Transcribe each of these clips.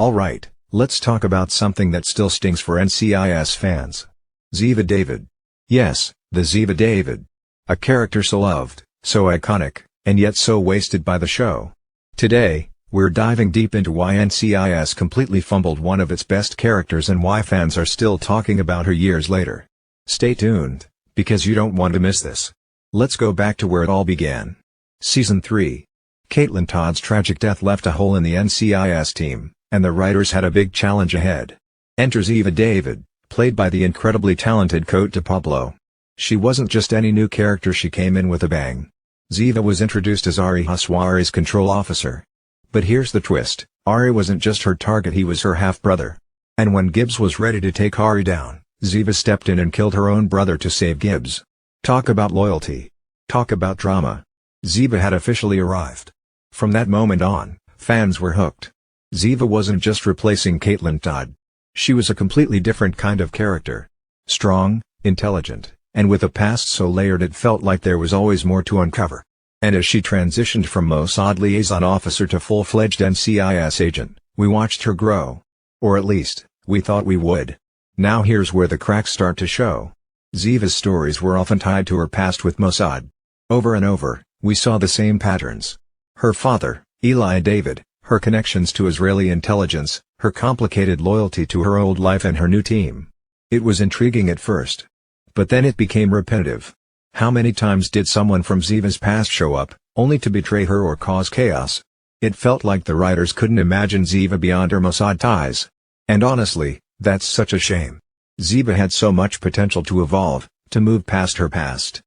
Alright, let's talk about something that still stings for NCIS fans. Ziva David. Yes, the Ziva David. A character so loved, so iconic, and yet so wasted by the show. Today, we're diving deep into why NCIS completely fumbled one of its best characters and why fans are still talking about her years later. Stay tuned, because you don't want to miss this. Let's go back to where it all began. Season 3. Caitlin Todd's tragic death left a hole in the NCIS team, and the writers had a big challenge ahead. Enter Ziva David, played by the incredibly talented Cote Pablo. She wasn't just any new character, she came in with a bang. Ziva was introduced as Ari Haswari's control officer. But here's the twist, Ari wasn't just her target, he was her half-brother. And when Gibbs was ready to take Ari down, Ziva stepped in and killed her own brother to save Gibbs. Talk about loyalty. Talk about drama. Ziva had officially arrived. From that moment on, fans were hooked. Ziva wasn't just replacing Caitlin Todd. She was a completely different kind of character. Strong, intelligent, and with a past so layered it felt like there was always more to uncover. And as she transitioned from Mossad liaison officer to full-fledged NCIS agent, we watched her grow. Or at least, we thought we would. Now here's where the cracks start to show. Ziva's stories were often tied to her past with Mossad. Over and over, we saw the same patterns. Her father, Eli David, her connections to Israeli intelligence, her complicated loyalty to her old life and her new team. It was intriguing at first. But then it became repetitive. How many times did someone from Ziva's past show up, only to betray her or cause chaos? It felt like the writers couldn't imagine Ziva beyond her Mossad ties. And honestly, that's such a shame. Ziva had so much potential to evolve, to move past her past.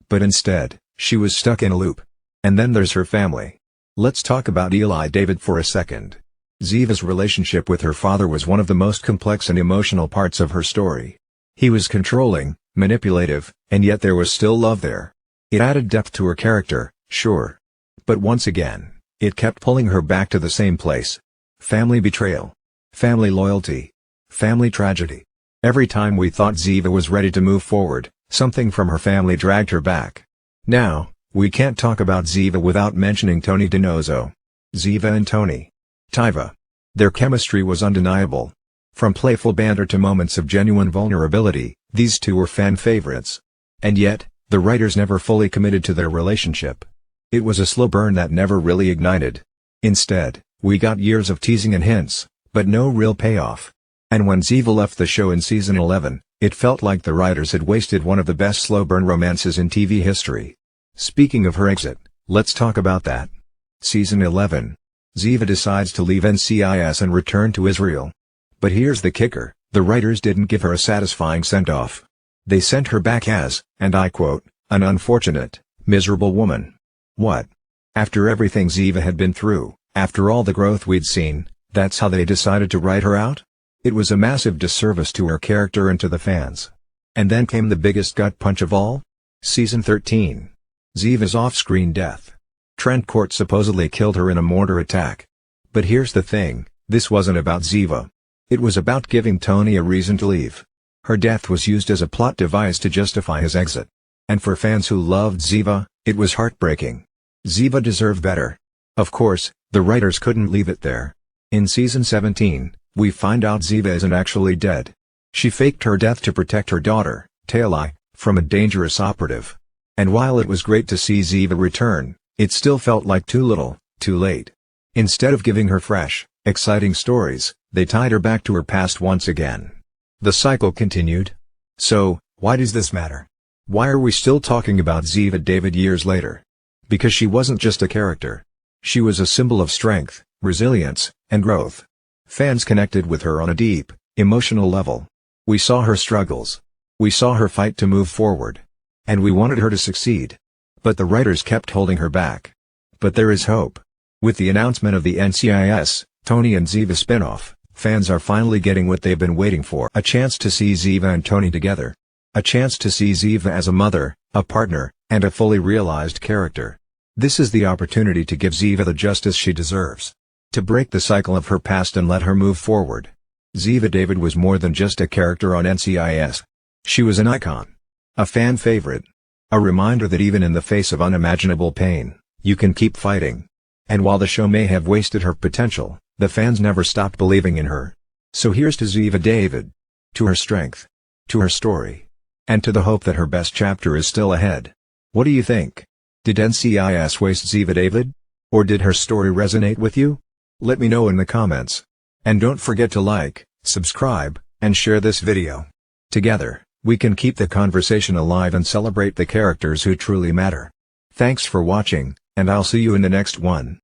But instead, she was stuck in a loop. And then there's her family. Let's talk about Eli David for a second. Ziva's relationship with her father was one of the most complex and emotional parts of her story. He was controlling, manipulative, and yet there was still love there. It added depth to her character, sure. But once again, it kept pulling her back to the same place. Family betrayal. Family loyalty. Family tragedy. Every time we thought Ziva was ready to move forward, something from her family dragged her back. Now, we can't talk about Ziva without mentioning Tony DiNozzo. Ziva and Tony. Tiva. Their chemistry was undeniable. From playful banter to moments of genuine vulnerability, these two were fan favorites. And yet, the writers never fully committed to their relationship. It was a slow burn that never really ignited. Instead, we got years of teasing and hints, but no real payoff. And when Ziva left the show in season 11, it felt like the writers had wasted one of the best slow burn romances in TV history. Speaking of her exit, let's talk about that. Season 11. Ziva decides to leave NCIS and return to Israel. But here's the kicker, the writers didn't give her a satisfying send-off. They sent her back as, and I quote, an unfortunate, miserable woman. What? After everything Ziva had been through, after all the growth we'd seen, that's how they decided to write her out? It was a massive disservice to her character and to the fans. And then came the biggest gut punch of all? Season 13. Ziva's off-screen death. Trent Court supposedly killed her in a mortar attack. But here's the thing, this wasn't about Ziva. It was about giving Tony a reason to leave. Her death was used as a plot device to justify his exit. And for fans who loved Ziva, it was heartbreaking. Ziva deserved better. Of course, the writers couldn't leave it there. In season 17, we find out Ziva isn't actually dead. She faked her death to protect her daughter, Taylai, from a dangerous operative. And while it was great to see Ziva return, it still felt like too little, too late. Instead of giving her fresh, exciting stories, they tied her back to her past once again. The cycle continued. So, why does this matter? Why are we still talking about Ziva David years later? Because she wasn't just a character. She was a symbol of strength, resilience, and growth. Fans connected with her on a deep, emotional level. We saw her struggles. We saw her fight to move forward. And we wanted her to succeed. But the writers kept holding her back. But there is hope. With the announcement of the NCIS, Tony and Ziva spinoff, fans are finally getting what they've been waiting for. A chance to see Ziva and Tony together. A chance to see Ziva as a mother, a partner, and a fully realized character. This is the opportunity to give Ziva the justice she deserves. To break the cycle of her past and let her move forward. Ziva David was more than just a character on NCIS. She was an icon. A fan favorite. A reminder that even in the face of unimaginable pain, you can keep fighting. And while the show may have wasted her potential, The fans never stopped believing in her. So here's to Ziva David. To her strength. To her story. And to the hope that her best chapter is still ahead. What do you think? Did NCIS waste Ziva David? Or did her story resonate with you? Let me know in the comments. And don't forget to like, subscribe, and share this video. Together, we can keep the conversation alive and celebrate the characters who truly matter. Thanks for watching, and I'll see you in the next one.